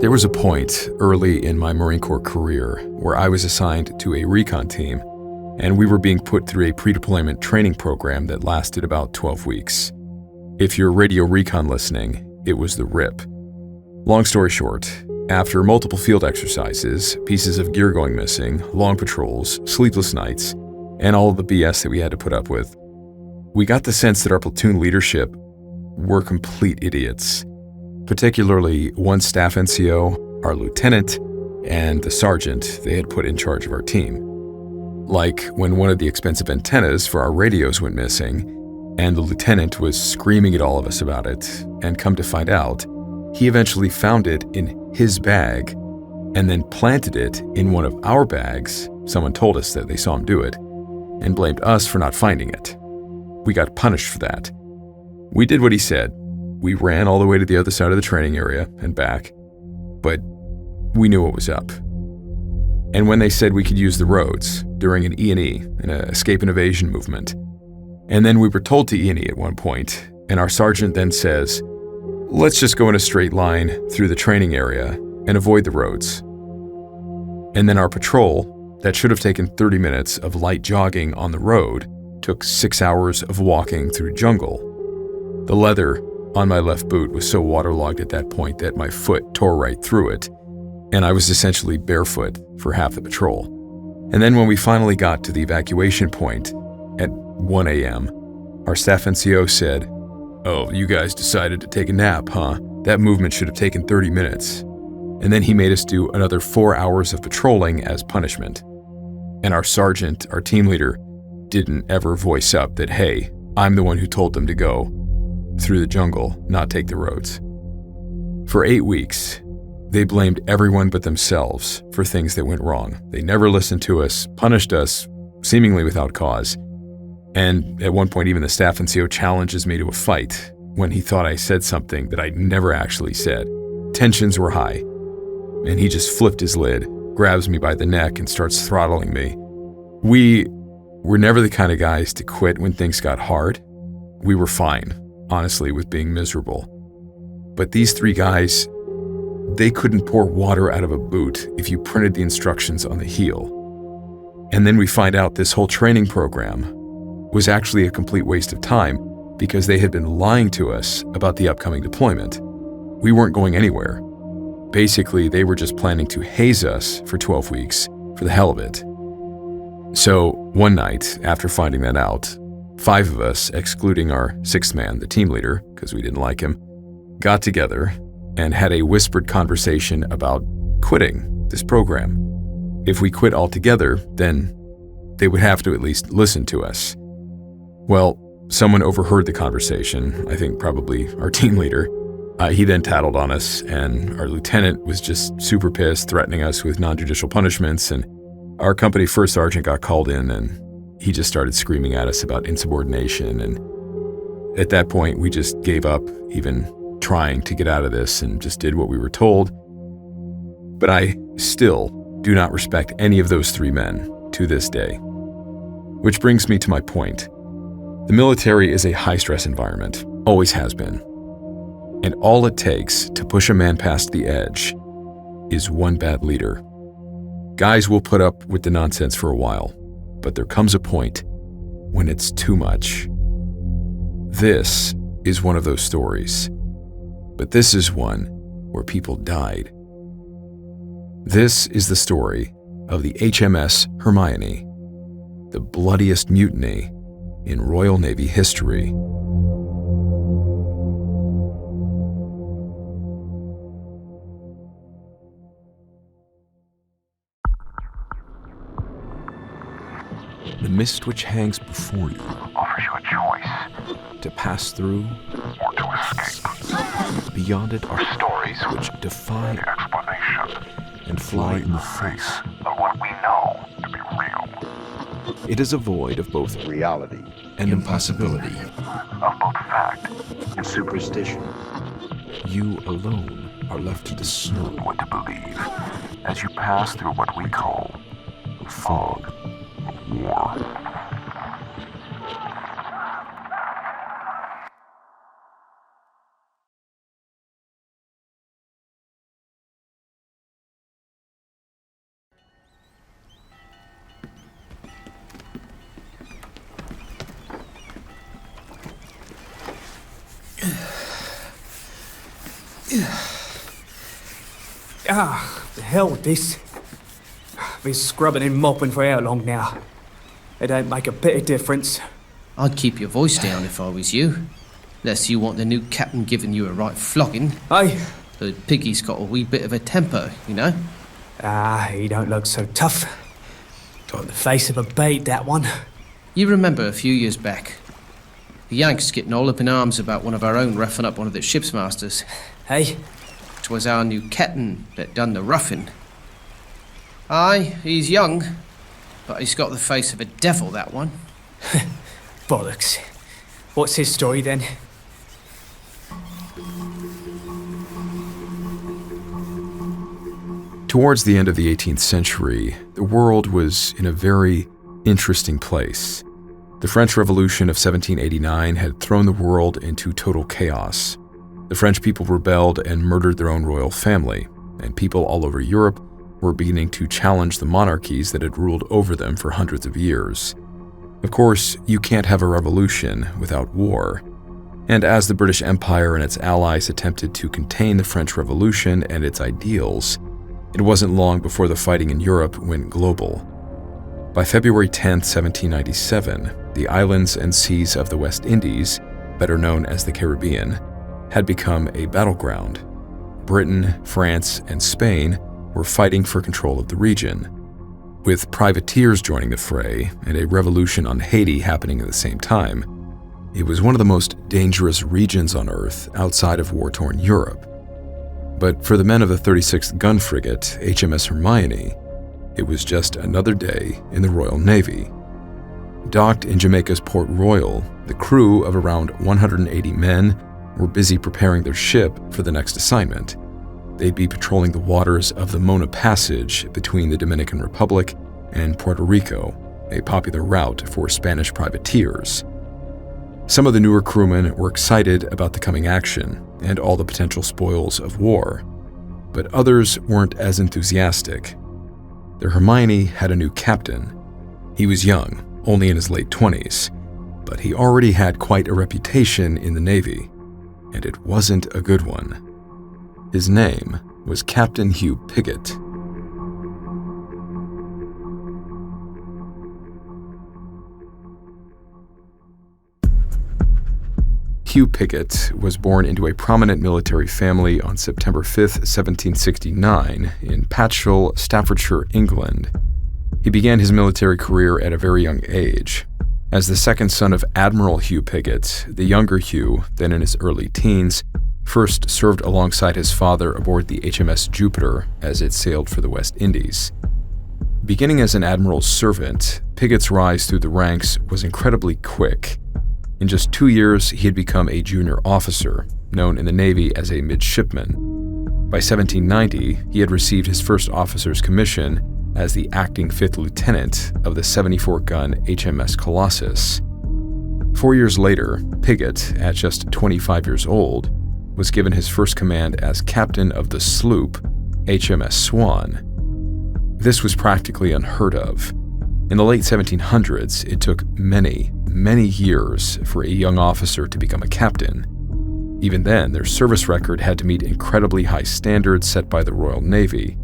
There was a point early in my Marine Corps career where I was assigned to a recon team, and we were being put through a pre-deployment training program that lasted about 12 weeks. If you're radio recon listening, it was the RIP. Long story short, after multiple field exercises, pieces of gear going missing, long patrols, sleepless nights, and all of the BS that we had to put up with, we got the sense that our platoon leadership were complete idiots, particularly one staff NCO, our lieutenant, and the sergeant they had put in charge of our team. Like when one of the expensive antennas for our radios went missing, and the lieutenant was screaming at all of us about it, and come to find out, he eventually found it in his bag and then planted it in one of our bags. Someone told us that they saw him do it, and blamed us for not finding it. We got punished for that. We did what he said. We ran all the way to the other side of the training area and back, but we knew what was up. And when they said we could use the roads during an E&E, an escape and evasion movement, and then we were told to E&E at one point, and our sergeant then says, let's just go in a straight line through the training area and avoid the roads. And then our patrol, that should have taken 30 minutes of light jogging on the road, took 6 hours of walking through jungle. The leather on my left boot was so waterlogged at that point that my foot tore right through it, and I was essentially barefoot for half the patrol. And then when we finally got to the evacuation point at 1 a.m., our staff NCO said, "Oh, you guys decided to take a nap, huh? That movement should have taken 30 minutes. And then he made us do another 4 hours of patrolling as punishment. And our sergeant, our team leader, didn't ever voice up that, hey, I'm the one who told them to go through the jungle, not take the roads. For 8 weeks, they blamed everyone but themselves for things that went wrong. They never listened to us, punished us, seemingly without cause. And at one point, even the staff NCO challenges me to a fight when he thought I said something that I never actually said. Tensions were high, and he just flipped his lid, grabs me by the neck, and starts throttling me. We were never the kind of guys to quit when things got hard. We were fine, honestly, with being miserable. But these three guys, they couldn't pour water out of a boot if you printed the instructions on the heel. And then we find out this whole training program was actually a complete waste of time because they had been lying to us about the upcoming deployment. We weren't going anywhere. Basically, they were just planning to haze us for 12 weeks for the hell of it. So one night, after finding that out, 5 of us, excluding our 6th man, the team leader, because we didn't like him, got together and had a whispered conversation about quitting this program. If we quit altogether, then they would have to at least listen to us. Well, someone overheard the conversation, I think probably our team leader. He then tattled on us, and our lieutenant was just super pissed, threatening us with non-judicial punishments, and our company first sergeant got called in, and he just started screaming at us about insubordination, and at that point, we just gave up even trying to get out of this and just did what we were told. But I still do not respect any of those 3 men to this day. Which brings me to my point. The military is a high-stress environment, always has been. And all it takes to push a man past the edge is one bad leader. Guys will put up with the nonsense for a while, but there comes a point when it's too much. This is one of those stories, but this is one where people died. This is the story of the HMS Hermione, the bloodiest mutiny in Royal Navy history. The mist which hangs before you offers you a choice to pass through or to escape. Beyond it are Stories which defy the explanation and fly in the face. of what we know to be real, It is a void of both reality and impossibility. of both fact and superstition. You alone are left to discern what to believe as you pass through what we call the fog of war. The hell with this. Been scrubbing and mopping for how long now? It don't make a bit of difference. I'd keep your voice down if I was you. Unless you want the new captain giving you a right flogging. Hey? But Piggy's got a wee bit of a temper, you know? He don't look so tough. Got the face of a bait, that one. You remember a few years back, the Yanks getting all up in arms about one of our own roughing up one of the ship's masters. Hey? It was our new captain that done the roughing. Aye, he's young, but he's got the face of a devil, that one. Bollocks. What's his story then? Towards the end of the 18th century, the world was in a very interesting place. The French Revolution of 1789 had thrown the world into total chaos. The French people rebelled and murdered their own royal family, and people all over Europe were beginning to challenge the monarchies that had ruled over them for hundreds of years. Of course, you can't have a revolution without war. And as the British Empire and its allies attempted to contain the French Revolution and its ideals, it wasn't long before the fighting in Europe went global. By February 10, 1797, the islands and seas of the West Indies, better known as the Caribbean, had become a battleground. Britain, France, and Spain were fighting for control of the region. With privateers joining the fray and a revolution on Haiti happening at the same time, it was one of the most dangerous regions on Earth outside of war-torn Europe. But for the men of the 36th gun frigate, HMS Hermione, it was just another day in the Royal Navy. Docked in Jamaica's Port Royal, the crew of around 180 men were busy preparing their ship for the next assignment. They'd be patrolling the waters of the Mona Passage between the Dominican Republic and Puerto Rico, a popular route for Spanish privateers. Some of the newer crewmen were excited about the coming action and all the potential spoils of war, but others weren't as enthusiastic. The Hermione had a new captain. He was young, only in his late 20s, but he already had quite a reputation in the Navy, and it wasn't a good one. His name was Captain Hugh Pigot. Hugh Pigot was born into a prominent military family on September 5, 1769, in Patchell, Staffordshire, England. He began his military career at a very young age. As the second son of Admiral Hugh Pigot, the younger Hugh, then in his early teens, first served alongside his father aboard the HMS Jupiter as it sailed for the West Indies. Beginning as an admiral's servant, Pigot's rise through the ranks was incredibly quick. In just 2 years, he had become a junior officer, known in the Navy as a midshipman. By 1790, he had received his first officer's commission as the acting 5th lieutenant of the 74-gun HMS Colossus. 4 years later, Pigot, at just 25 years old, was given his first command as captain of the sloop HMS Swan. This was practically unheard of. In the late 1700s, it took many years for a young officer to become a captain. Even then, their service record had to meet incredibly high standards set by the Royal Navy.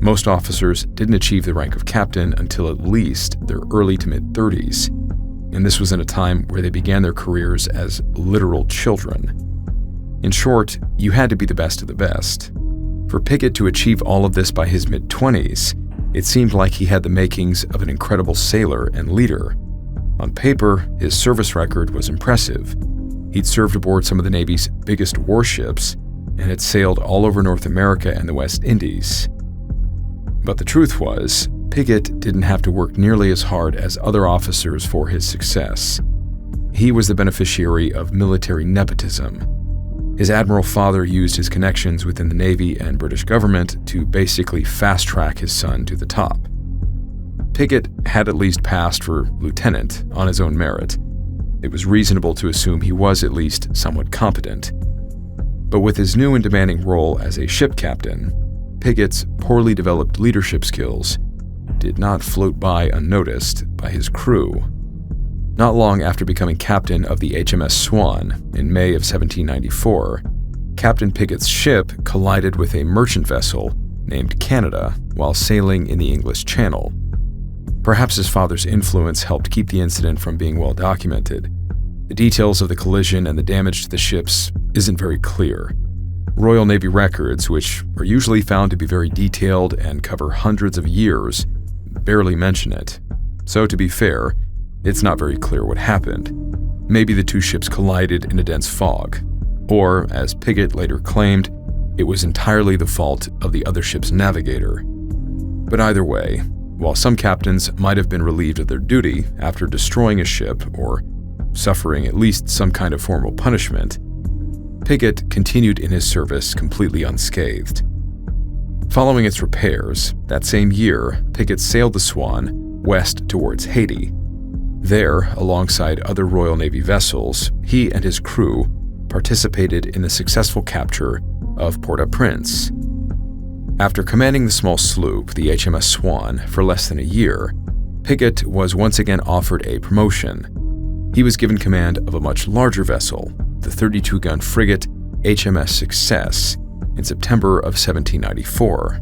Most officers didn't achieve the rank of captain until at least their early to mid-30s, and this was in a time where they began their careers as literal children. In short, you had to be the best of the best. For Pigot to achieve all of this by his mid-20s, it seemed like he had the makings of an incredible sailor and leader. On paper, his service record was impressive. He'd served aboard some of the Navy's biggest warships and had sailed all over North America and the West Indies. But the truth was, Pigot didn't have to work nearly as hard as other officers for his success. He was the beneficiary of military nepotism. His admiral father used his connections within the Navy and British government to basically fast-track his son to the top. Pigot had at least passed for lieutenant on his own merit. It was reasonable to assume he was at least somewhat competent. But with his new and demanding role as a ship captain, Pigot's poorly developed leadership skills did not float by unnoticed by his crew. Not long after becoming captain of the HMS Swan in May of 1794, Captain Pigot's ship collided with a merchant vessel named Canada while sailing in the English Channel. Perhaps his father's influence helped keep the incident from being well documented. The details of the collision and the damage to the ships isn't very clear. Royal Navy records, which are usually found to be very detailed and cover hundreds of years, barely mention it. So to be fair, it's not very clear what happened. Maybe the two ships collided in a dense fog, or, as Pigot later claimed, it was entirely the fault of the other ship's navigator. But either way, while some captains might have been relieved of their duty after destroying a ship or suffering at least some kind of formal punishment, Pigot continued in his service completely unscathed. Following its repairs, that same year, Pigot sailed the Swan west towards Haiti. There, alongside other Royal Navy vessels, he and his crew participated in the successful capture of Port-au-Prince. After commanding the small sloop, the HMS Swan, for less than a year, Pigot was once again offered a promotion. He was given command of a much larger vessel, the 32-gun frigate HMS Success, in September of 1794.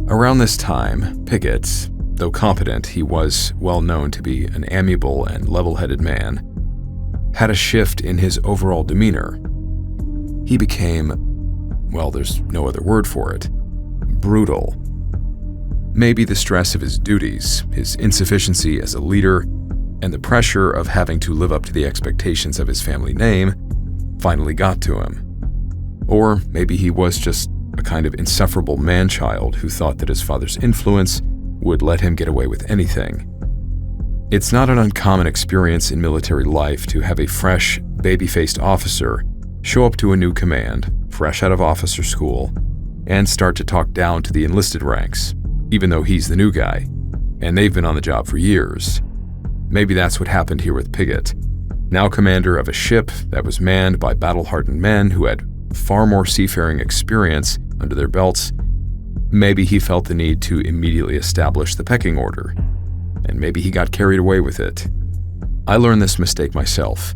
Around this time, Pigot, though competent, he was well known to be an amiable and level-headed man, had a shift in his overall demeanor. He became, well, there's no other word for it, brutal. Maybe the stress of his duties, his insufficiency as a leader, and the pressure of having to live up to the expectations of his family name finally got to him. Or maybe he was just a kind of insufferable man-child who thought that his father's influence would let him get away with anything. It's not an uncommon experience in military life to have a fresh, baby-faced officer show up to a new command, fresh out of officer school, and start to talk down to the enlisted ranks, even though he's the new guy, and they've been on the job for years. Maybe that's what happened here with Pigot. Now commander of a ship that was manned by battle-hardened men who had far more seafaring experience under their belts, maybe he felt the need to immediately establish the pecking order, and maybe he got carried away with it. I learned this mistake myself,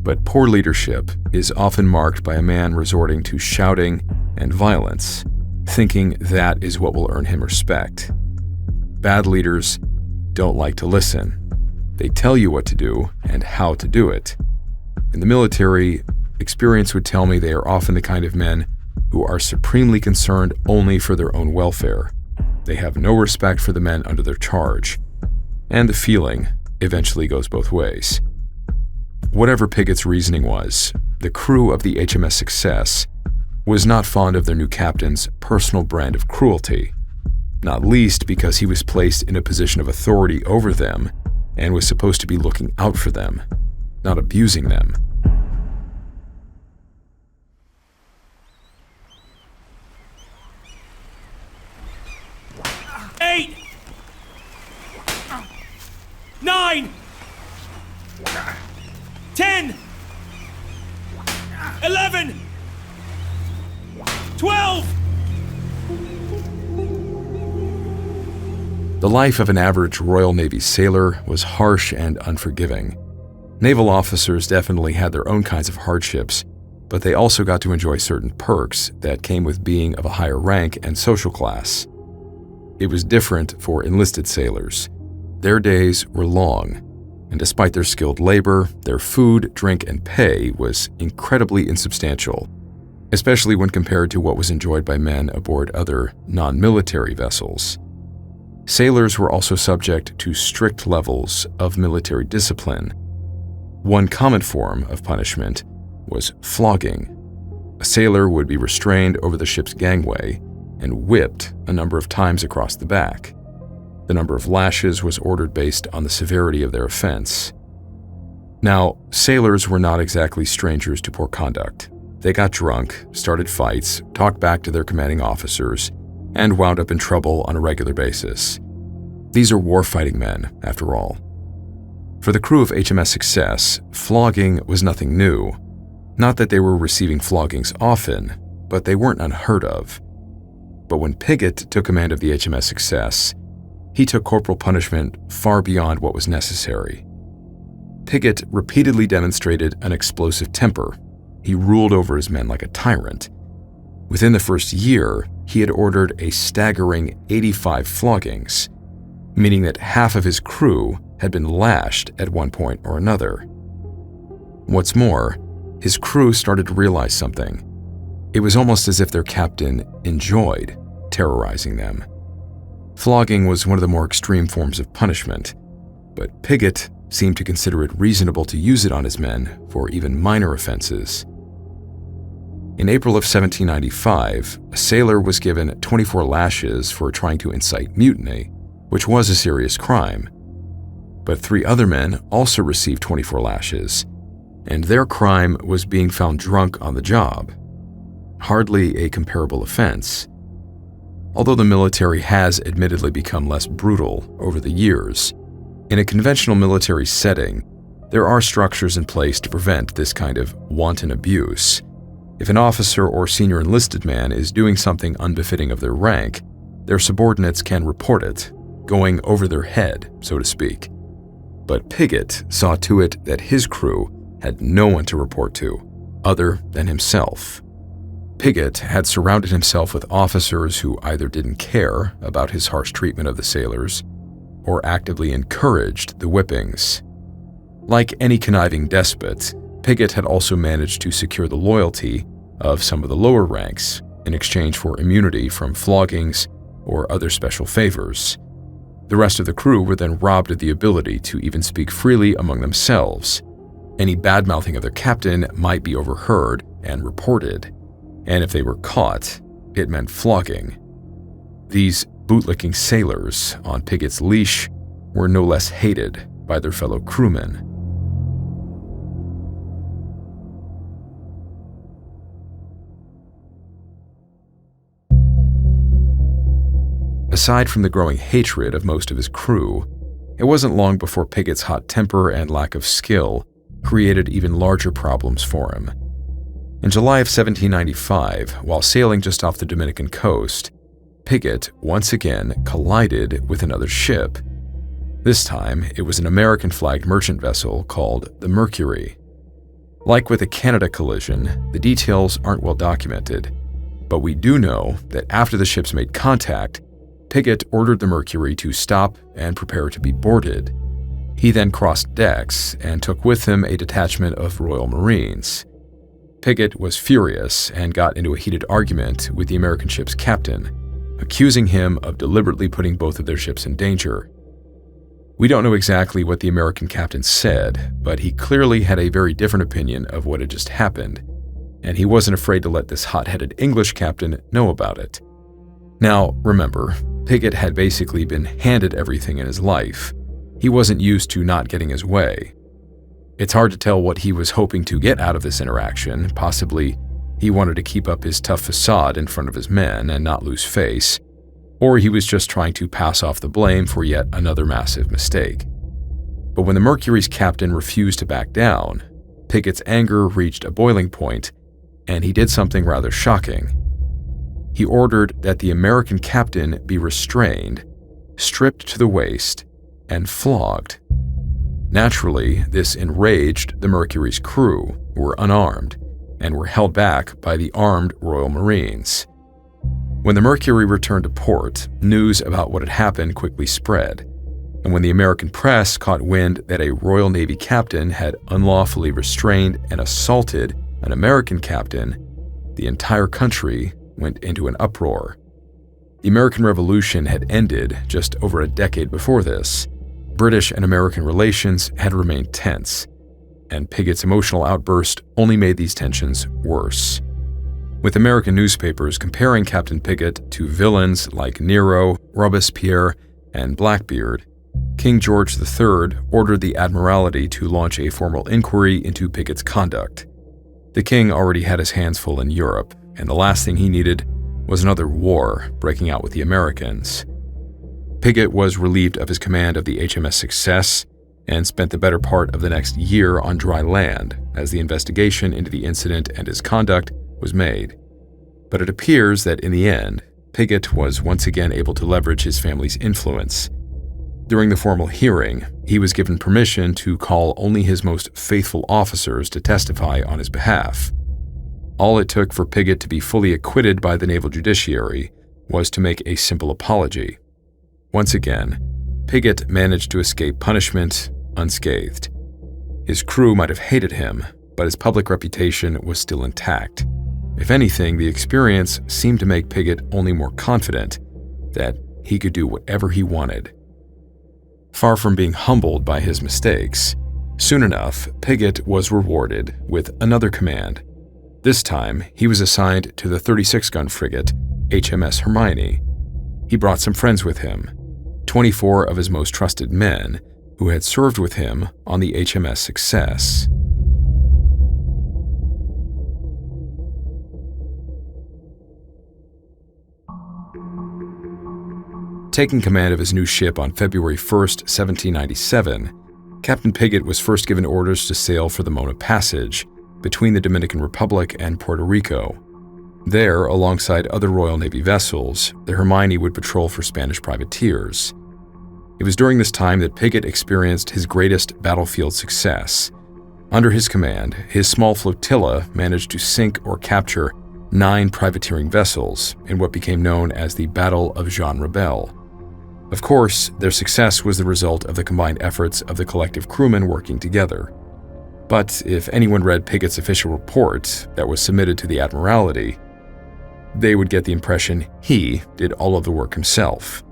but poor leadership is often marked by a man resorting to shouting and violence, thinking that is what will earn him respect. Bad leaders don't like to listen. They tell you what to do and how to do it. In the military, experience would tell me they are often the kind of men who are supremely concerned only for their own welfare. They have no respect for the men under their charge. And the feeling eventually goes both ways. Whatever Pigot's reasoning was, the crew of the HMS Success was not fond of their new captain's personal brand of cruelty, not least because he was placed in a position of authority over them and was supposed to be looking out for them, not abusing them. Eight! 9! 10! 11! 12! The life of an average Royal Navy sailor was harsh and unforgiving. Naval officers definitely had their own kinds of hardships, but they also got to enjoy certain perks that came with being of a higher rank and social class. It was different for enlisted sailors. Their days were long, and despite their skilled labor, their food, drink, and pay was incredibly insubstantial, especially when compared to what was enjoyed by men aboard other non-military vessels. Sailors were also subject to strict levels of military discipline. One common form of punishment was flogging. A sailor would be restrained over the ship's gangway and whipped a number of times across the back. The number of lashes was ordered based on the severity of their offense. Now, sailors were not exactly strangers to poor conduct. They got drunk, started fights, talked back to their commanding officers, and wound up in trouble on a regular basis. These are war-fighting men, after all. For the crew of HMS Success, flogging was nothing new. Not that they were receiving floggings often, but they weren't unheard of. But when Pigot took command of the HMS Success, he took corporal punishment far beyond what was necessary. Pigot repeatedly demonstrated an explosive temper. He ruled over his men like a tyrant. Within the first year, he had ordered a staggering 85 floggings, meaning that half of his crew had been lashed at one point or another. What's more, his crew started to realize something. It was almost as if their captain enjoyed terrorizing them. Flogging was one of the more extreme forms of punishment, but Pigot seemed to consider it reasonable to use it on his men for even minor offenses. In April of 1795, a sailor was given 24 lashes for trying to incite mutiny, which was a serious crime. But 3 other men also received 24 lashes, and their crime was being found drunk on the job. Hardly a comparable offense. Although the military has admittedly become less brutal over the years, in a conventional military setting, there are structures in place to prevent this kind of wanton abuse. If an officer or senior enlisted man is doing something unbefitting of their rank, their subordinates can report it, going over their head, so to speak. But Pigot saw to it that his crew had no one to report to, other than himself. Pigot had surrounded himself with officers who either didn't care about his harsh treatment of the sailors or actively encouraged the whippings. Like any conniving despot, Pigot had also managed to secure the loyalty of some of the lower ranks in exchange for immunity from floggings or other special favors. The rest of the crew were then robbed of the ability to even speak freely among themselves. Any bad-mouthing of their captain might be overheard and reported, and if they were caught, it meant flogging. These bootlicking sailors on Pigot's leash were no less hated by their fellow crewmen. Aside from the growing hatred of most of his crew, it wasn't long before Pigot's hot temper and lack of skill created even larger problems for him. In July of 1795, while sailing just off the Dominican coast, Pigot once again collided with another ship. This time, it was an American-flagged merchant vessel called the Mercury. Like with the Canada collision, the details aren't well documented, but we do know that after the ships made contact, Pigot ordered the Mercury to stop and prepare to be boarded. He then crossed decks and took with him a detachment of Royal Marines. Pigot was furious and got into a heated argument with the American ship's captain, accusing him of deliberately putting both of their ships in danger. We don't know exactly what the American captain said, but he clearly had a very different opinion of what had just happened, and he wasn't afraid to let this hot-headed English captain know about it. Now, remember, Pigot had basically been handed everything in his life. He wasn't used to not getting his way. It's hard to tell what he was hoping to get out of this interaction. Possibly, he wanted to keep up his tough facade in front of his men and not lose face, or he was just trying to pass off the blame for yet another massive mistake. But when the Mercury's captain refused to back down, Pigot's anger reached a boiling point, and he did something rather shocking. He ordered that the American captain be restrained, stripped to the waist, and flogged. Naturally, this enraged the Mercury's crew, who were unarmed, and were held back by the armed Royal Marines. When the Mercury returned to port, news about what had happened quickly spread, and when the American press caught wind that a Royal Navy captain had unlawfully restrained and assaulted an American captain, the entire country went into an uproar. The American Revolution had ended just over a decade before this. British and American relations had remained tense, and Pigot's emotional outburst only made these tensions worse. With American newspapers comparing Captain Pigot to villains like Nero, Robespierre, and Blackbeard, King George III ordered the Admiralty to launch a formal inquiry into Pigot's conduct. The king already had his hands full in Europe, and the last thing he needed was another war breaking out with the Americans. Pigot was relieved of his command of the HMS Success and spent the better part of the next year on dry land as the investigation into the incident and his conduct was made. But it appears that in the end, Pigot was once again able to leverage his family's influence. During the formal hearing, he was given permission to call only his most faithful officers to testify on his behalf. All it took for Pigot to be fully acquitted by the naval judiciary was to make a simple apology. Once again, Pigot managed to escape punishment unscathed. His crew might have hated him, but his public reputation was still intact. If anything, the experience seemed to make Pigot only more confident that he could do whatever he wanted. Far from being humbled by his mistakes, soon enough, Pigot was rewarded with another command. This time, he was assigned to the 36-gun frigate HMS Hermione. He brought some friends with him, 24 of his most trusted men who had served with him on the HMS Success. Taking command of his new ship on February 1st, 1797, Captain Pigot was first given orders to sail for the Mona Passage between the Dominican Republic and Puerto Rico. There, alongside other Royal Navy vessels, the Hermione would patrol for Spanish privateers. It was during this time that Pigot experienced his greatest battlefield success. Under his command, his small flotilla managed to sink or capture 9 privateering vessels in what became known as the Battle of Jean Rebel. Of course, their success was the result of the combined efforts of the collective crewmen working together. But if anyone read Pigot's official report that was submitted to the Admiralty, they would get the impression he did all of the work himself.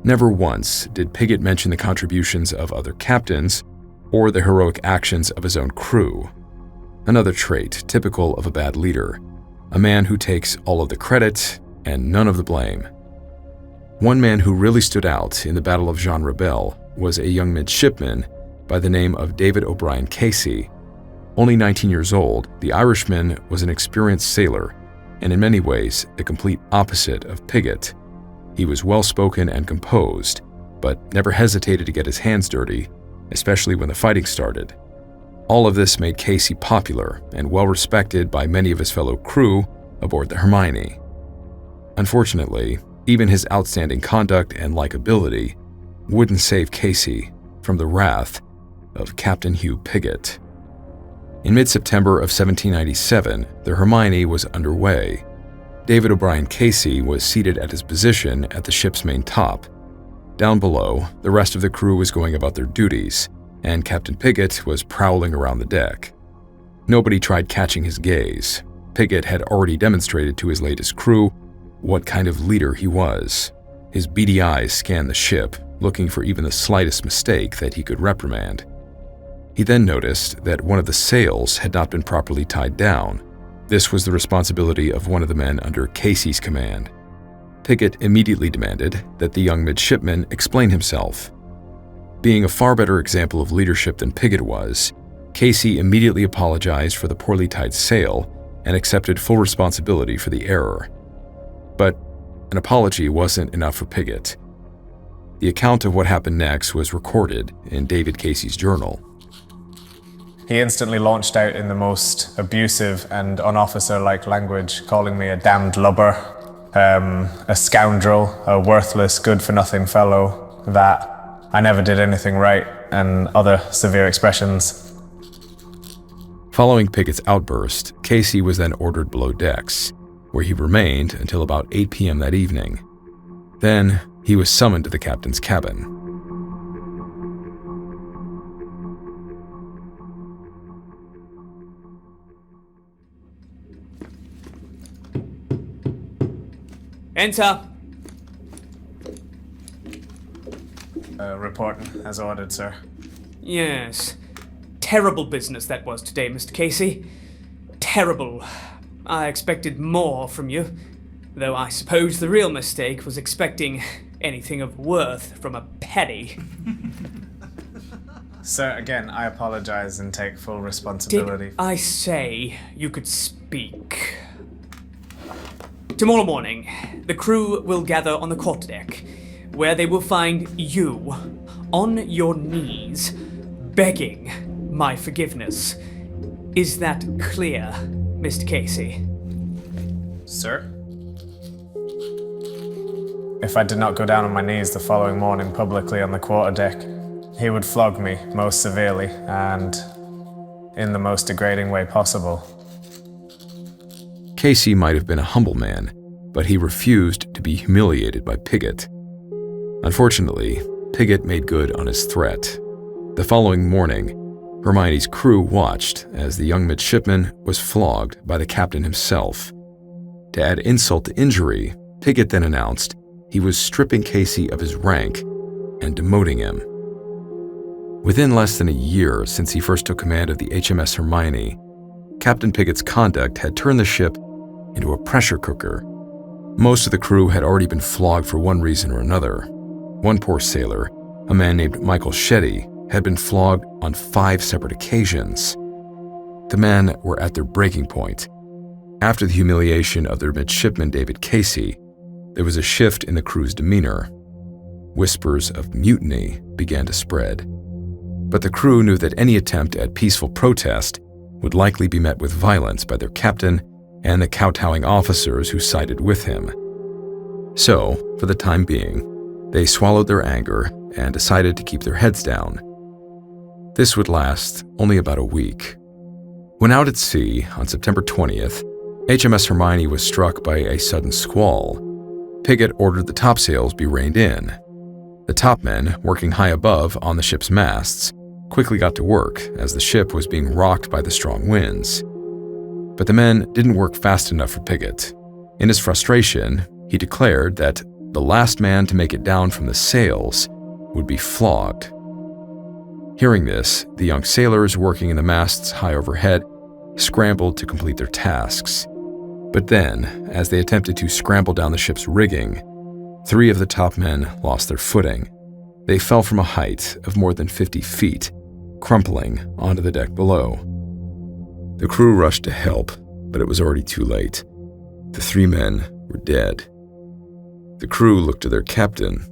Never once did Pigot mention the contributions of other captains or the heroic actions of his own crew. Another trait typical of a bad leader, a man who takes all of the credit and none of the blame. One man who really stood out in the Battle of Jean Rebel was a young midshipman by the name of David O'Brien Casey. Only 19 years old, the Irishman was an experienced sailor, and in many ways the complete opposite of Pigot. He was well-spoken and composed, but never hesitated to get his hands dirty, especially when the fighting started. All of this made Casey popular and well-respected by many of his fellow crew aboard the Hermione. Unfortunately, even his outstanding conduct and likability wouldn't save Casey from the wrath of Captain Hugh Pigot. In mid-September of 1797, the Hermione was underway. David O'Brien Casey was seated at his position at the ship's main top. Down below, the rest of the crew was going about their duties, and Captain Pigot was prowling around the deck. Nobody tried catching his gaze. Pigot had already demonstrated to his latest crew what kind of leader he was. His beady eyes scanned the ship, looking for even the slightest mistake that he could reprimand. He then noticed that one of the sails had not been properly tied down. This was the responsibility of one of the men under Casey's command. Pigot immediately demanded that the young midshipman explain himself. Being a far better example of leadership than Pigot was, Casey immediately apologized for the poorly tied sail and accepted full responsibility for the error. But an apology wasn't enough for Pigot. The account of what happened next was recorded in David Casey's journal. He instantly launched out in the most abusive and unofficer-like language, calling me a damned lubber, a scoundrel, a worthless, good-for-nothing fellow, that I never did anything right, and other severe expressions. Following Pigot's outburst, Casey was then ordered below decks, where he remained until about 8 p.m. that evening. Then, he was summoned to the captain's cabin. Enter. Reporting as ordered, sir. Yes. Terrible business that was today, Mr. Casey. Terrible. I expected more from you, though I suppose the real mistake was expecting anything of worth from a penny. Sir, again, I apologize and take full responsibility. Did I say you could speak? Tomorrow morning, the crew will gather on the quarterdeck, where they will find you on your knees, begging my forgiveness. Is that clear, Mr. Casey? Sir? If I did not go down on my knees the following morning publicly on the quarterdeck, he would flog me most severely and in the most degrading way possible. Casey might have been a humble man, but he refused to be humiliated by Pigot. Unfortunately, Pigot made good on his threat. The following morning, Hermione's crew watched as the young midshipman was flogged by the captain himself. To add insult to injury, Pigot then announced he was stripping Casey of his rank and demoting him. Within less than a year since he first took command of the HMS Hermione, Captain Pigot's conduct had turned the ship into a pressure cooker. Most of the crew had already been flogged for one reason or another. One poor sailor, a man named Michael Shetty, had been flogged on 5 separate occasions. The men were at their breaking point. After the humiliation of their midshipman David Casey, there was a shift in the crew's demeanor. Whispers of mutiny began to spread. But the crew knew that any attempt at peaceful protest would likely be met with violence by their captain and the kowtowing officers who sided with him. So, for the time being, they swallowed their anger and decided to keep their heads down. This would last only about a week. When out at sea on September 20th, HMS Hermione was struck by a sudden squall. Pigot ordered the topsails be reined in. The topmen, working high above on the ship's masts, quickly got to work as the ship was being rocked by the strong winds. But the men didn't work fast enough for Pigot. In his frustration, he declared that the last man to make it down from the sails would be flogged. Hearing this, the young sailors working in the masts high overhead scrambled to complete their tasks. But then, as they attempted to scramble down the ship's rigging, 3 of the top men lost their footing. They fell from a height of more than 50 feet, crumpling onto the deck below. The crew rushed to help, but it was already too late. The 3 men were dead. The crew looked to their captain.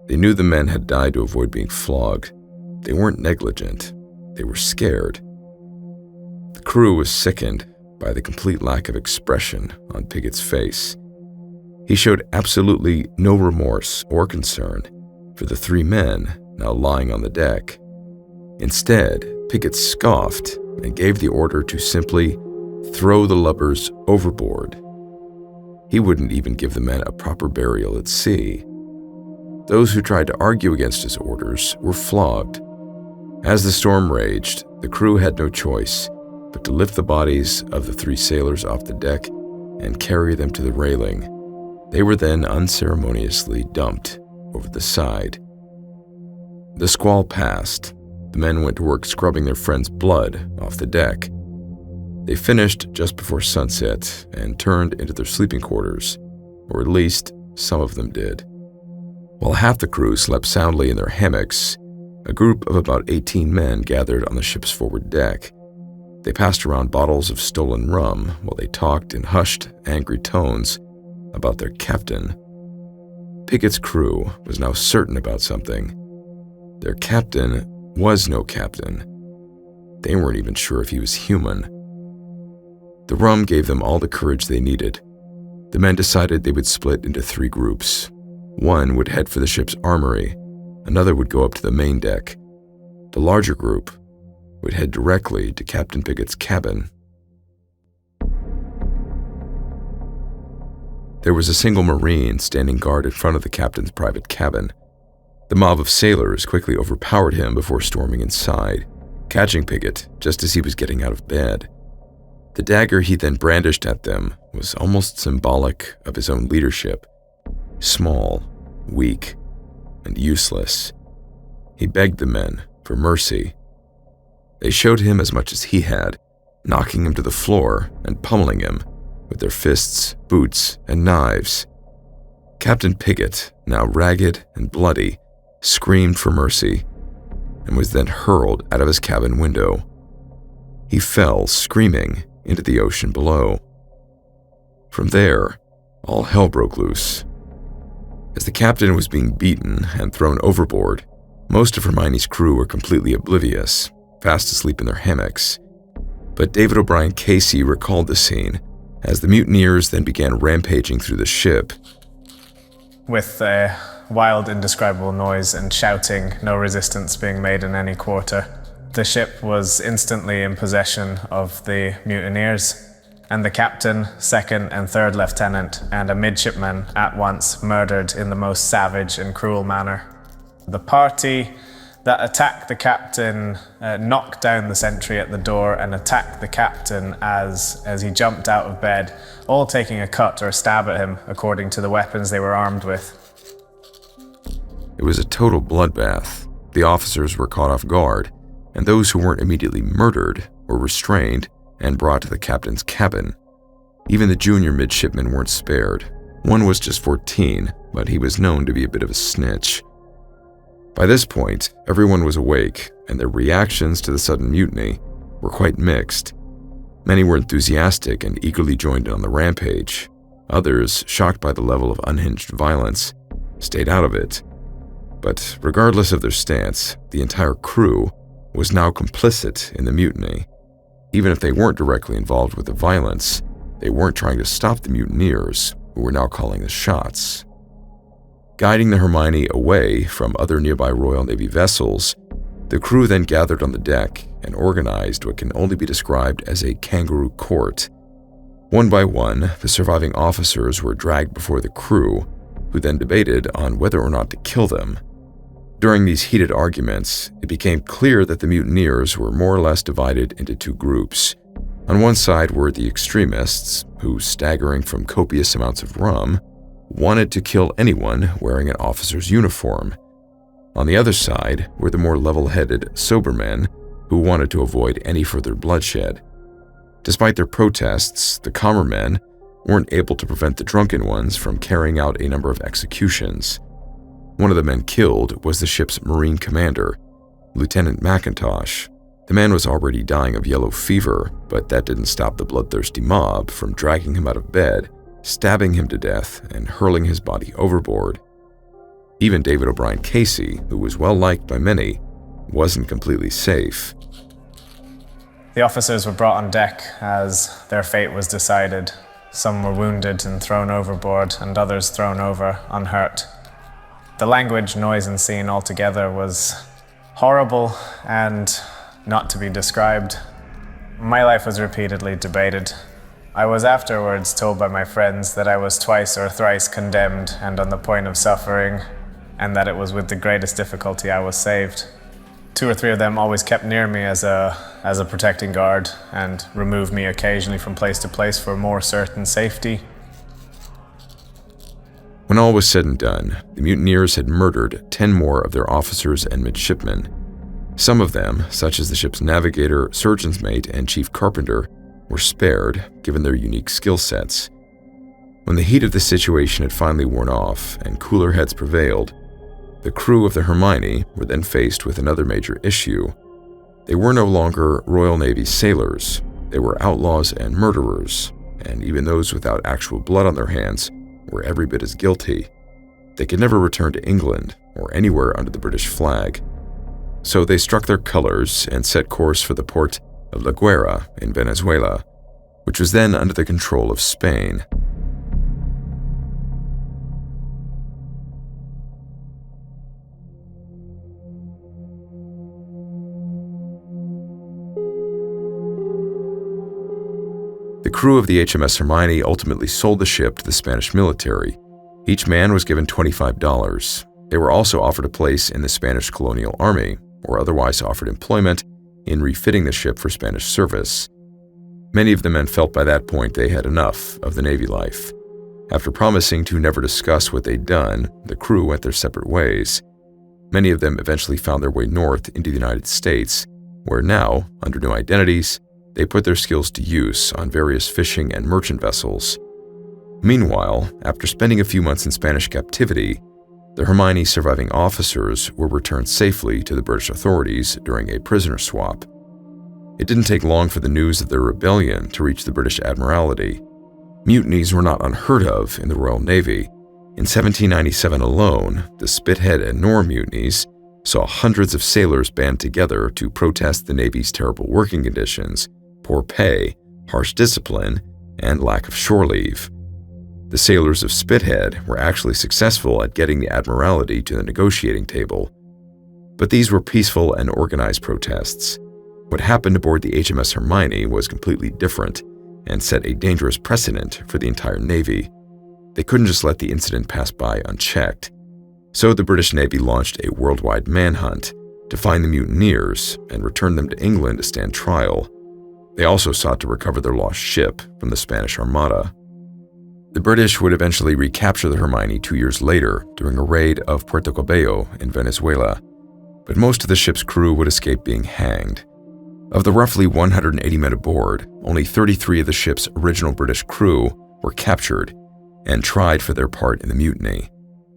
They knew the men had died to avoid being flogged. They weren't negligent. They were scared. The crew was sickened by the complete lack of expression on Pigot's face. He showed absolutely no remorse or concern for the 3 men now lying on the deck. Instead, Pigot scoffed and gave the order to simply throw the lubbers overboard. He wouldn't even give the men a proper burial at sea. Those who tried to argue against his orders were flogged. As the storm raged, the crew had no choice but to lift the bodies of the 3 sailors off the deck and carry them to the railing. They were then unceremoniously dumped over the side. The squall passed. The men went to work scrubbing their friends' blood off the deck. They finished just before sunset and turned into their sleeping quarters, or at least some of them did. While half the crew slept soundly in their hammocks, a group of about 18 men gathered on the ship's forward deck. They passed around bottles of stolen rum while they talked in hushed, angry tones about their captain. Pigot's crew was now certain about something. Their captain was no captain. They weren't even sure if he was human. The rum gave them all the courage they needed. The men decided they would split into 3 groups. One would head for the ship's armory. Another would go up to the main deck. The larger group would head directly to Captain Pigot's cabin. There was a single Marine standing guard in front of the captain's private cabin. The mob of sailors quickly overpowered him before storming inside, catching Pigot just as he was getting out of bed. The dagger he then brandished at them was almost symbolic of his own leadership. Small, weak, and useless. He begged the men for mercy. They showed him as much as he had, knocking him to the floor and pummeling him with their fists, boots, and knives. Captain Pigot, now ragged and bloody, screamed for mercy and was then hurled out of his cabin window. He fell, screaming, into the ocean below. From there, all hell broke loose. As the captain was being beaten and thrown overboard, most of Hermione's crew were completely oblivious, fast asleep in their hammocks. But David O'Brien Casey recalled the scene as the mutineers then began rampaging through the ship. With a wild, indescribable noise and shouting, no resistance being made in any quarter, the ship was instantly in possession of the mutineers. and the captain, second and third lieutenant, and a midshipman at once murdered in the most savage and cruel manner. The party that attacked the captain knocked down the sentry at the door and attacked the captain as he jumped out of bed, all taking a cut or a stab at him according to the weapons they were armed with. It was a total bloodbath. The officers were caught off guard, and those who weren't immediately murdered were restrained and brought to the captain's cabin. Even the junior midshipmen weren't spared. One was just 14, but he was known to be a bit of a snitch. By this point, everyone was awake, and their reactions to the sudden mutiny were quite mixed. Many were enthusiastic and eagerly joined in on the rampage. Others, shocked by the level of unhinged violence, stayed out of it. But regardless of their stance, the entire crew was now complicit in the mutiny. Even if they weren't directly involved with the violence, they weren't trying to stop the mutineers, who were now calling the shots. Guiding the Hermione away from other nearby Royal Navy vessels, the crew then gathered on the deck and organized what can only be described as a kangaroo court. One by one, the surviving officers were dragged before the crew, who then debated on whether or not to kill them. During these heated arguments, it became clear that the mutineers were more or less divided into two groups. On one side were the extremists, who, staggering from copious amounts of rum, wanted to kill anyone wearing an officer's uniform. On the other side were the more level-headed, sober men who wanted to avoid any further bloodshed. Despite their protests, the calmer men weren't able to prevent the drunken ones from carrying out a number of executions. One of the men killed was the ship's Marine commander, Lieutenant McIntosh. The man was already dying of yellow fever, but that didn't stop the bloodthirsty mob from dragging him out of bed, stabbing him to death, and hurling his body overboard. Even David O'Brien Casey, who was well liked by many, wasn't completely safe. The officers were brought on deck as their fate was decided. Some were wounded and thrown overboard, and others thrown over unhurt. The language, noise, and scene altogether was horrible and not to be described. My life was repeatedly debated. I was afterwards told by my friends that I was twice or thrice condemned and on the point of suffering, and that it was with the greatest difficulty I was saved. 2 or 3 of them always kept near me as a protecting guard and removed me occasionally from place to place for more certain safety. When all was said and done, the mutineers had murdered 10 more of their officers and midshipmen. Some of them, such as the ship's navigator, surgeon's mate, and chief carpenter, were spared, given their unique skill sets. When the heat of the situation had finally worn off and cooler heads prevailed, the crew of the Hermione were then faced with another major issue. They were no longer Royal Navy sailors. They were outlaws and murderers, and even those without actual blood on their hands were every bit as guilty. They could never return to England or anywhere under the British flag. So they struck their colors and set course for the port of La Guaira in Venezuela, which was then under the control of Spain. The crew of the HMS Hermione ultimately sold the ship to the Spanish military. Each man was given $25. They were also offered a place in the Spanish colonial army, or otherwise offered employment in refitting the ship for Spanish service. Many of the men felt by that point they had enough of the Navy life. After promising to never discuss what they'd done, the crew went their separate ways. Many of them eventually found their way north into the United States, where now, under new identities, they put their skills to use on various fishing and merchant vessels. Meanwhile, after spending a few months in Spanish captivity, the Hermione's surviving officers were returned safely to the British authorities during a prisoner swap. It didn't take long for the news of their rebellion to reach the British Admiralty. Mutinies were not unheard of in the Royal Navy. In 1797 alone, the Spithead and Nore mutinies saw hundreds of sailors band together to protest the Navy's terrible working conditions, poor pay, harsh discipline, and lack of shore leave. The sailors of Spithead were actually successful at getting the Admiralty to the negotiating table. But these were peaceful and organized protests. What happened aboard the HMS Hermione was completely different, and set a dangerous precedent for the entire Navy. They couldn't just let the incident pass by unchecked. So the British Navy launched a worldwide manhunt to find the mutineers and return them to England to stand trial. They also sought to recover their lost ship from the Spanish Armada. The British would eventually recapture the Hermione 2 years later during a raid of Puerto Cabello in Venezuela, but most of the ship's crew would escape being hanged. Of the roughly 180 men aboard, only 33 of the ship's original British crew were captured and tried for their part in the mutiny.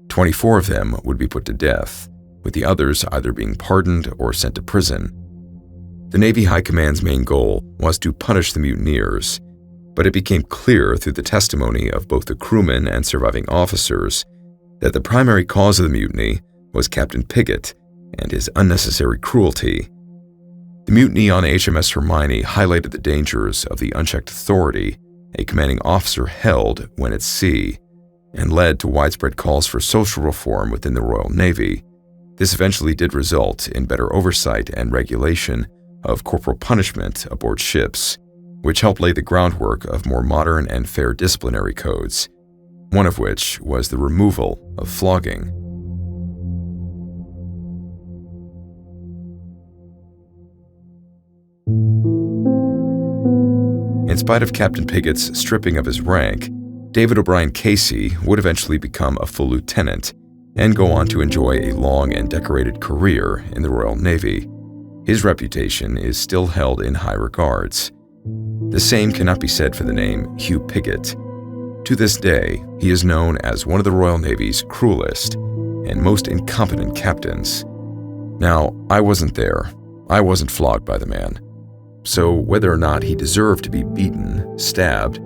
24 of them would be put to death, with the others either being pardoned or sent to prison. The Navy High Command's main goal was to punish the mutineers, but it became clear through the testimony of both the crewmen and surviving officers that the primary cause of the mutiny was Captain Pigot and his unnecessary cruelty. The mutiny on HMS Hermione highlighted the dangers of the unchecked authority a commanding officer held when at sea, and led to widespread calls for social reform within the Royal Navy. This eventually did result in better oversight and regulation of corporal punishment aboard ships, which helped lay the groundwork of more modern and fair disciplinary codes, one of which was the removal of flogging. In spite of Captain Pigot's stripping of his rank, David O'Brien Casey would eventually become a full lieutenant and go on to enjoy a long and decorated career in the Royal Navy. His reputation is still held in high regards. The same cannot be said for the name Hugh Pigot. To this day, he is known as one of the Royal Navy's cruelest and most incompetent captains. Now, I wasn't there. I wasn't flogged by the man. So whether or not he deserved to be beaten, stabbed,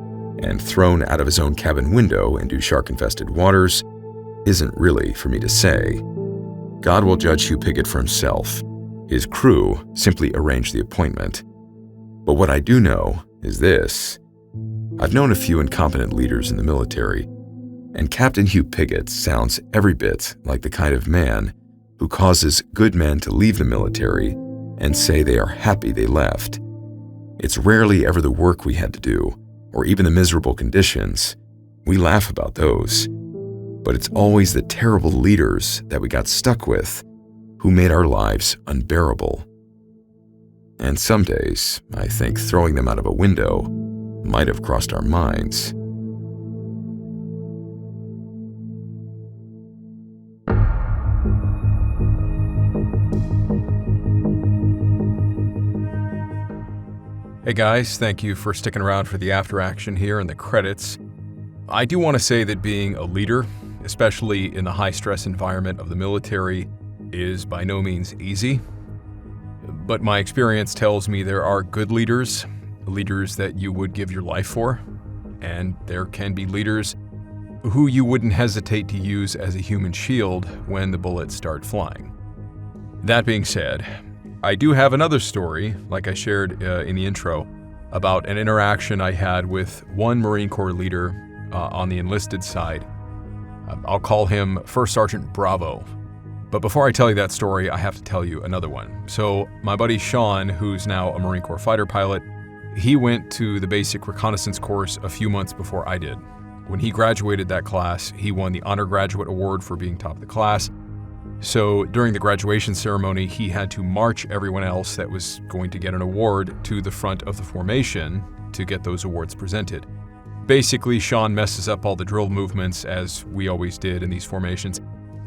and thrown out of his own cabin window into shark-infested waters isn't really for me to say. God will judge Hugh Pigot for himself. His crew simply arranged the appointment. But what I do know is this. I've known a few incompetent leaders in the military, and Captain Hugh Pigot sounds every bit like the kind of man who causes good men to leave the military and say they are happy they left. It's rarely ever the work we had to do, or even the miserable conditions. We laugh about those. But it's always the terrible leaders that we got stuck with who made our lives unbearable. And some days, I think throwing them out of a window might have crossed our minds. Hey guys, thank you for sticking around for the after action here and the credits. I do want to say that being a leader, especially in the high-stress environment of the military, is by no means easy. But my experience tells me there are good leaders that you would give your life for, and there can be leaders who you wouldn't hesitate to use as a human shield when the bullets start flying. That being said, I do have another story, like I shared in the intro, about an interaction I had with one Marine Corps leader on the enlisted side. I'll call him First Sergeant Bravo. But before I tell you that story, I have to tell you another one. So my buddy Sean, who's now a Marine Corps fighter pilot, he went to the basic reconnaissance course a few months before I did. When he graduated that class, he won the Honor Graduate Award for being top of the class. So during the graduation ceremony, he had to march everyone else that was going to get an award to the front of the formation to get those awards presented. Basically, Sean messes up all the drill movements, as we always did in these formations,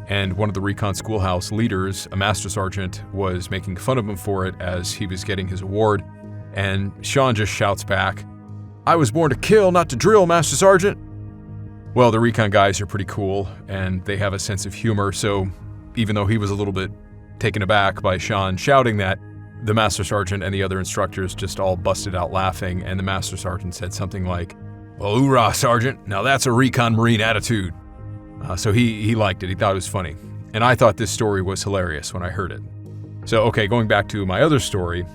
and one of the recon schoolhouse leaders, a master sergeant, was making fun of him for it as he was getting his award, and Sean just shouts back, "I was born to kill, not to drill, Master Sergeant." Well, the recon guys are pretty cool, and they have a sense of humor, so even though he was a little bit taken aback by Sean shouting that, the Master Sergeant and the other instructors just all busted out laughing, and the Master Sergeant said something like, "Well, hoorah, Sergeant, now that's a recon Marine attitude." So he liked it, he thought it was funny. And I thought this story was hilarious when I heard it. So, okay, going back to my other story.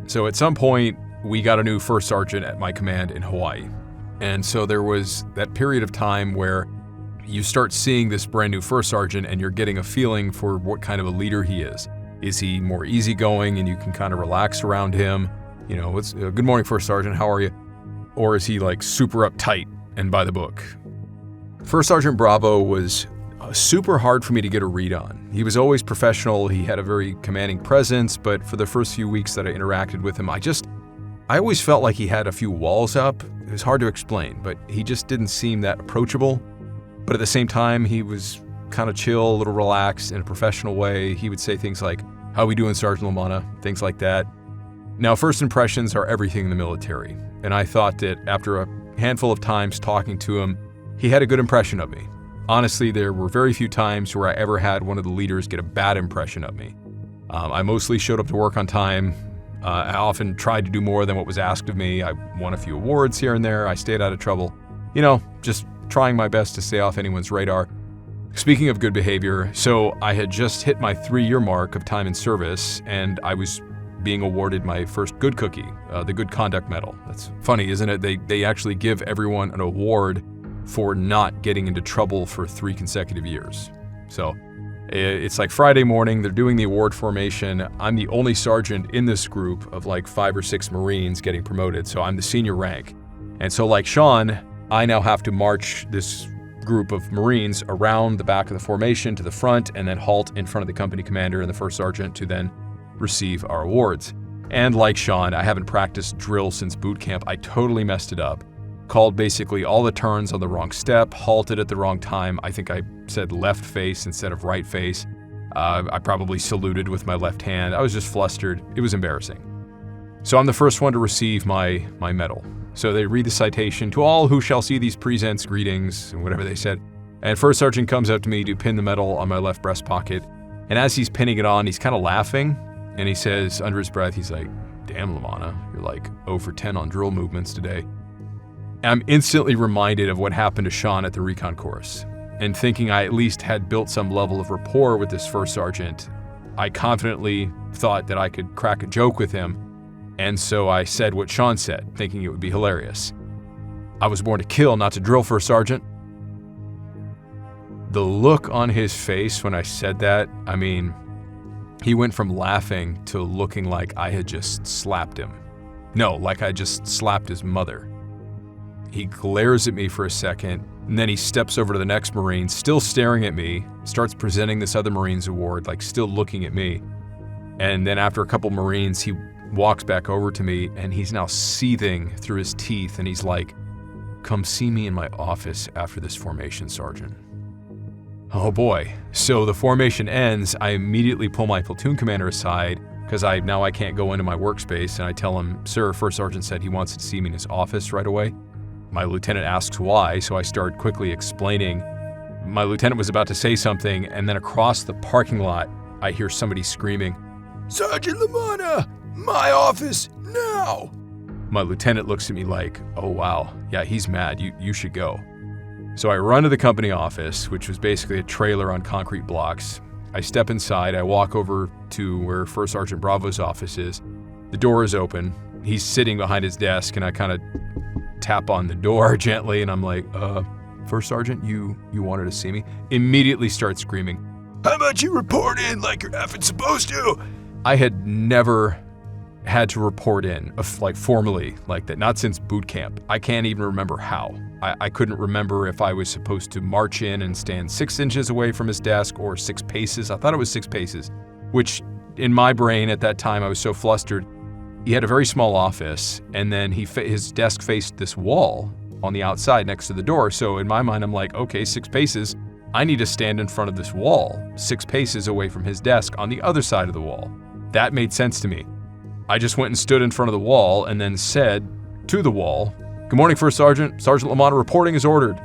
So at some point, we got a new First Sergeant at my command in Hawaii. And so there was that period of time where you start seeing this brand new First Sergeant and you're getting a feeling for what kind of a leader he is. Is he more easygoing and you can kind of relax around him? You know, good morning, First Sergeant, how are you? or is he like super uptight and by the book? First Sergeant Bravo was super hard for me to get a read on. He was always professional, he had a very commanding presence, but for the first few weeks that I interacted with him, I always felt like he had a few walls up. It was hard to explain, but he just didn't seem that approachable. But at the same time, he was kind of chill, a little relaxed in a professional way. He would say things like, "How we doing, Sergeant Lamanna?" Things like that. Now, first impressions are everything in the military, and I thought that after a handful of times talking to him, he had a good impression of me. Honestly, there were very few times where I ever had one of the leaders get a bad impression of me. I mostly showed up to work on time. I often tried to do more than what was asked of me. I won a few awards here and there. I stayed out of trouble. Just trying my best to stay off anyone's radar. Speaking of good behavior, so I had just hit my 3-year mark of time in service, and I was being awarded my first good cookie, the Good Conduct Medal. That's funny, isn't it? They actually give everyone an award for not getting into trouble for 3 consecutive years. So it's like Friday morning, they're doing the award formation. I'm the only sergeant in this group of like 5 or 6 Marines getting promoted, so I'm the senior rank. And so like Sean, I now have to march this group of Marines around the back of the formation to the front and then halt in front of the company commander and the first sergeant to then receive our awards. And like Sean, I haven't practiced drill since boot camp. I totally messed it up. Called basically all the turns on the wrong step, halted at the wrong time. I think I said left face instead of right face. I probably saluted with my left hand. I was just flustered. It was embarrassing. So I'm the first one to receive my medal. So they read the citation, "To all who shall see these presents, greetings," and whatever they said. And First Sergeant comes up to me to pin the medal on my left breast pocket. And as he's pinning it on, he's kind of laughing. And he says, under his breath, he's like, "Damn, Lamanna, you're like 0 for 10 on drill movements today." I'm instantly reminded of what happened to Sean at the recon course, and thinking I at least had built some level of rapport with this first sergeant, I confidently thought that I could crack a joke with him, and so I said what Sean said, thinking it would be hilarious. "I was born to kill, not to drill, First Sergeant." The look on his face when I said that, he went from laughing to looking like I had just slapped him. No, like I just slapped his mother. He glares at me for a second, and then he steps over to the next Marine, still staring at me, starts presenting this other Marine's award, like still looking at me. And then after a couple Marines, he walks back over to me, and he's now seething through his teeth, and he's like, "Come see me in my office after this formation, Sergeant." Oh boy. So the formation ends, I immediately pull my platoon commander aside, because I can't go into my workspace, and I tell him, "Sir, First Sergeant said he wants to see me in his office right away." My lieutenant asks why, so I start quickly explaining. My lieutenant was about to say something, and then across the parking lot, I hear somebody screaming, "Sergeant Lamanna, my office, now!" My lieutenant looks at me like, "Oh wow, yeah, he's mad, you should go." So I run to the company office, which was basically a trailer on concrete blocks. I step inside, I walk over to where First Sergeant Bravo's office is. The door is open, he's sitting behind his desk, and I kind of tap on the door gently, and I'm like, "First Sergeant, you wanted to see me?" Immediately starts screaming, "How about you report in like you're effing supposed to?" I had never had to report in, like formally, like that, not since boot camp. I can't even remember how. I couldn't remember if I was supposed to march in and stand 6 inches away from his desk or 6 paces. I thought it was 6 paces, which in my brain at that time, I was so flustered. He had a very small office, and then his desk faced this wall on the outside next to the door. So in my mind, I'm like, okay, 6 paces. I need to stand in front of this wall, 6 paces away from his desk on the other side of the wall. That made sense to me. I just went and stood in front of the wall and then said to the wall, "Good morning, First Sergeant. Sergeant Lamanna reporting as ordered."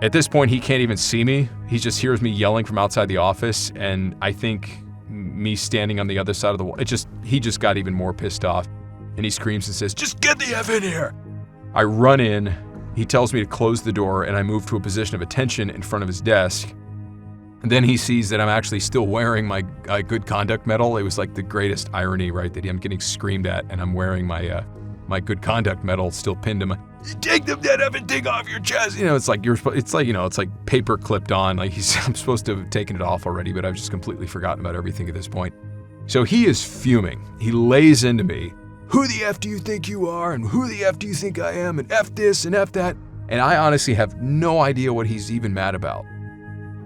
At this point, he can't even see me. He just hears me yelling from outside the office, and I think me standing on the other side of the wall, he just got even more pissed off, and he screams and says, "Just get the F in here." I run in, he tells me to close the door, and I move to a position of attention in front of his desk. And then he sees that I'm actually still wearing my Good Conduct Medal. It was like the greatest irony, right? That I'm getting screamed at, and I'm wearing my Good Conduct Medal still pinned to my. "Take that effing thing off your chest." It's like paper clipped on. Like I'm supposed to have taken it off already, but I've just completely forgotten about everything at this point. So he is fuming. He lays into me. who the F do you think you are? And who the F do you think I am? And F this and F that. And I honestly have no idea what he's even mad about.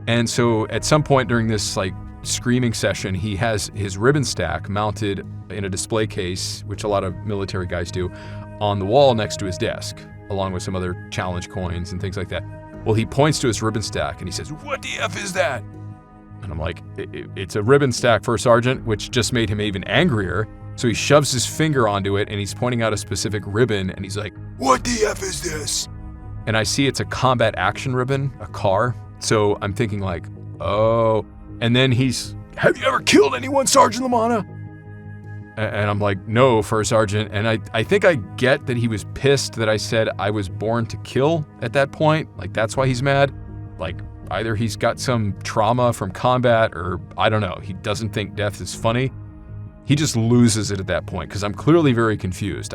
And so at some point during this screaming session, he has his ribbon stack mounted in a display case, which a lot of military guys do, on the wall next to his desk, along with some other challenge coins and things like that. Well, he points to his ribbon stack and he says, "What the F is that?" And I'm like, "It's a ribbon stack, First Sergeant," which just made him even angrier. So he shoves his finger onto it and he's pointing out a specific ribbon and he's like, "What the F is this?" And I see it's a combat action ribbon, a car. So I'm thinking oh. And then he's, "Have you ever killed anyone, Sergeant Lamanna?" And I'm like, "No, First Sergeant." And I think I get that he was pissed that I said I was born to kill at that point. That's why he's mad. Either he's got some trauma from combat or I don't know. He doesn't think death is funny. He just loses it at that point because I'm clearly very confused.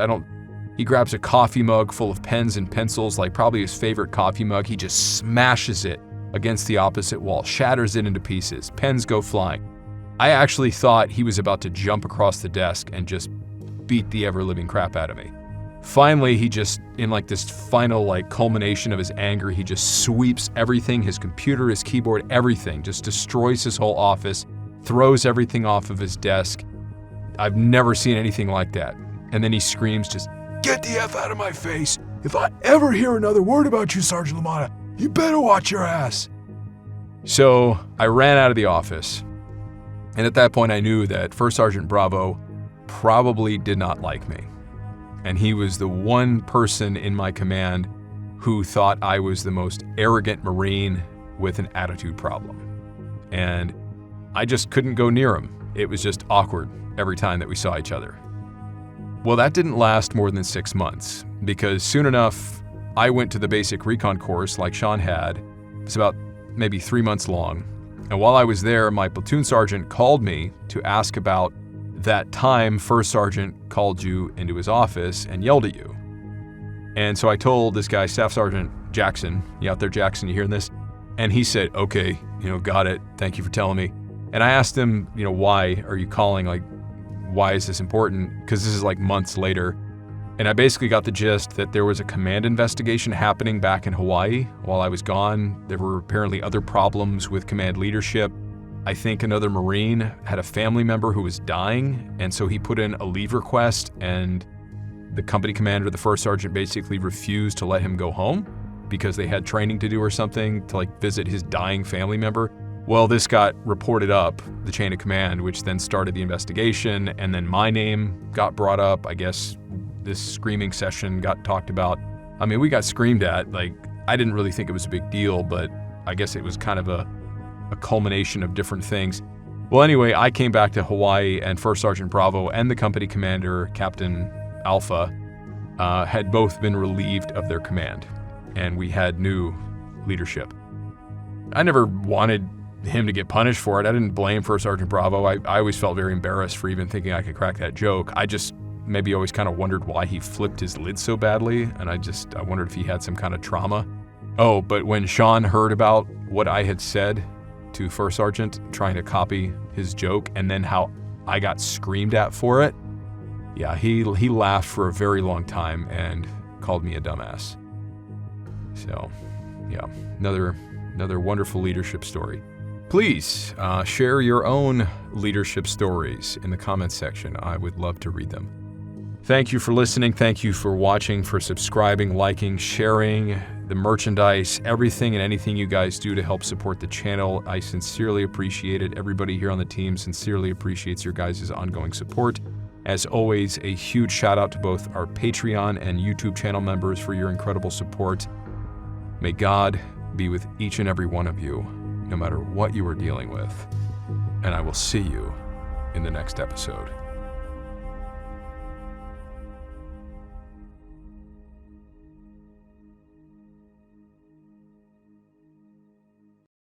He grabs a coffee mug full of pens and pencils, probably his favorite coffee mug. He just smashes it against the opposite wall, shatters it into pieces. Pens go flying. I actually thought he was about to jump across the desk and just beat the ever-living crap out of me. Finally, he just, in this final culmination of his anger, he just sweeps everything, his computer, his keyboard, everything, just destroys his whole office, throws everything off of his desk. I've never seen anything like that. And then he screams, just, "Get the F out of my face. If I ever hear another word about you, Sergeant Lamanna, you better watch your ass." So I ran out of the office. And at that point, I knew that First Sergeant Bravo probably did not like me. And he was the one person in my command who thought I was the most arrogant Marine with an attitude problem. And I just couldn't go near him. It was just awkward every time that we saw each other. Well, that didn't last more than 6 months, because soon enough, I went to the basic recon course like Sean had. It was about maybe 3 months long. And while I was there, my platoon sergeant called me to ask about that time First Sergeant called you into his office and yelled at you. And so I told this guy, Staff Sergeant Jackson, you out there, Jackson, you hearing this? And he said, "Okay, got it. Thank you for telling me." And I asked him, "Why are you calling? Why is this important?" Because this is months later. And I basically got the gist that there was a command investigation happening back in Hawaii while I was gone. There were apparently other problems with command leadership. I think another Marine had a family member who was dying, and so he put in a leave request, and the company commander, the First Sergeant, basically refused to let him go home because they had training to do or something to visit his dying family member. Well, this got reported up the chain of command, which then started the investigation, and then my name got brought up. I guess this screaming session got talked about. I mean, we got screamed at. I didn't really think it was a big deal, but I guess it was kind of a culmination of different things. Well, anyway, I came back to Hawaii, and First Sergeant Bravo and the company commander, Captain Alpha, had both been relieved of their command, and we had new leadership. I never wanted him to get punished for it. I didn't blame First Sergeant Bravo. I always felt very embarrassed for even thinking I could crack that joke. I just maybe always kind of wondered why he flipped his lid so badly, and I wondered if he had some kind of trauma. Oh, but when Sean heard about what I had said to First Sergeant, trying to copy his joke, and then how I got screamed at for it, yeah, he laughed for a very long time and called me a dumbass. So, yeah, another wonderful leadership story. Please share your own leadership stories in the comments section. I would love to read them. Thank you for listening. Thank you for watching, for subscribing, liking, sharing the merchandise, everything and anything you guys do to help support the channel. I sincerely appreciate it. Everybody here on the team sincerely appreciates your guys' ongoing support. As always, a huge shout out to both our Patreon and YouTube channel members for your incredible support. May God be with each and every one of you, no matter what you are dealing with. And I will see you in the next episode.